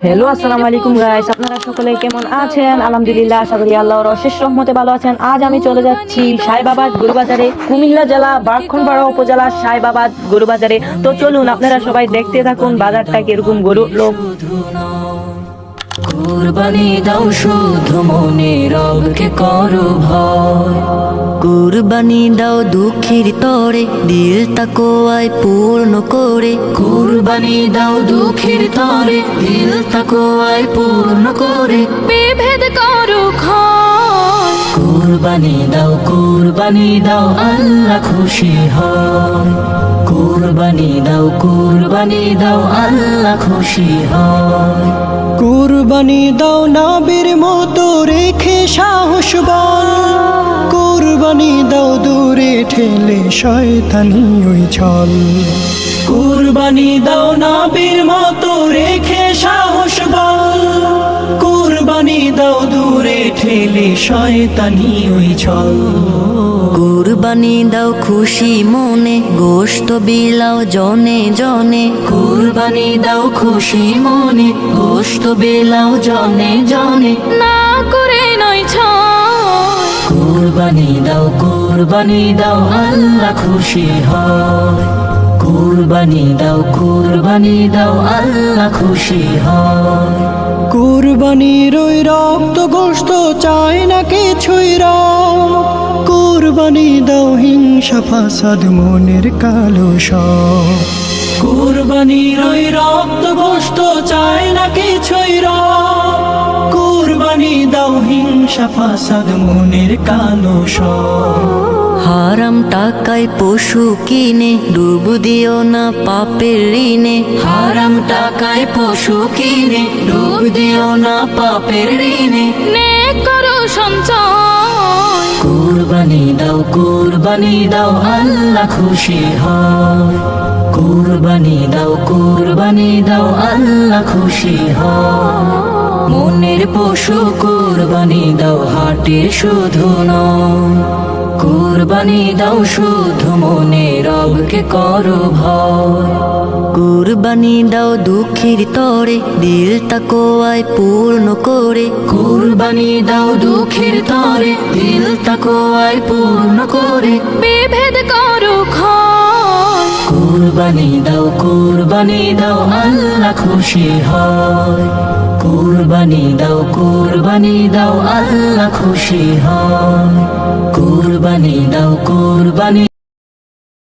Hello, আসসালামু আলাইকুম guys. আপনারা সকলে কেমন আছেন? আলহামদুলিল্লাহ, আশা করি আল্লাহর অশেষ রহমতে ভালো আছেন। আজ আমি চলে যাচ্ছি সাইবাবাদ গরুবাজারে, কুমিল্লা জেলা ব্রাহ্মণবাড়িয়া উপজেলা সাইবাবাদ গরুবাজারে। তো চলুন আপনারা সবাই দেখতে থাকুন বাজারটা কিরকম গরু লোক। কুরবানি দাও শুধু মনে, রবকে করো ভয়। কুরবানি দাও দুঃখীর তরে, দিল তাকওয়ায় পূর্ণ করে। কুরবানি দাও দুঃখের তরে, দিল তাকওয়ায় পূর্ণ করে। বিভেদ করো ক্ষয়। কুরবানি দাও, আল্লাহ খুশি হয়। কুরবানি দাও, আল্লাহ খুশি হয়। কুরবানি দাও নবীর মতো রেখে সাহস বল। কুরবানি দাও দূরে ঠেলে শয়তানি ওই ছল। কুরবানি দাও নবীর মতো রেখে সাহস বল। কুরবানি দাও দূরে ঠেলে শয়তানি ওই ছল। কুরবানি দাও খুশি মনে, গোশত বিলাও জনে জনে। কুরবানি দাও খুশি মনে, গোশত বিলাও জনে জনে। না করে নয় ছয়। কুরবানি দাও, আল্লাহ খুশি হয়। কুরবানি দাও, আল্লাহ খুশি হয়। কুরবানির ওই রক্ত গোশত চায় না কিছুই রব। কুরবানি দাও হিংসা ফাসাদ মনের কালো সব। কুরবানির ওই রক্ত গোশত চায় না কিছুই রব। কুরবানি দাও হিংসা ফাসাদ মনের কালো সব। হারাম টাকায় পশু কিনে, ডুব দিও না পাপের ঋণে। হারাম টাকায় পশু কিনে, ডুব দিও না পাপের ঋণে। নেক করো সঞ্চয়। কুরবানি দাও, আল্লাহ খুশি হয়। কুরবানি দাও, আল্লাহ খুশি হয়। মনের পশু কুরবানি দাও, হাটের শুধু নয়। কুরবানি দাও শুধু মনে, রবকে করো ভয়। কুরবানি দাও দুঃখীর তরে, দিল তাকওয়ায় পূর্ণ করে। কুরবানি দাও দুঃখের তরে, দিল তাকওয়ায় পূর্ণ করে। বিভেদ করো ক্ষয়। কুরবানি দাও, আল্লাহ খুশি হয়। কুরবানি দাও, আল্লাহ খুশি হয়। কুরবানি দাও।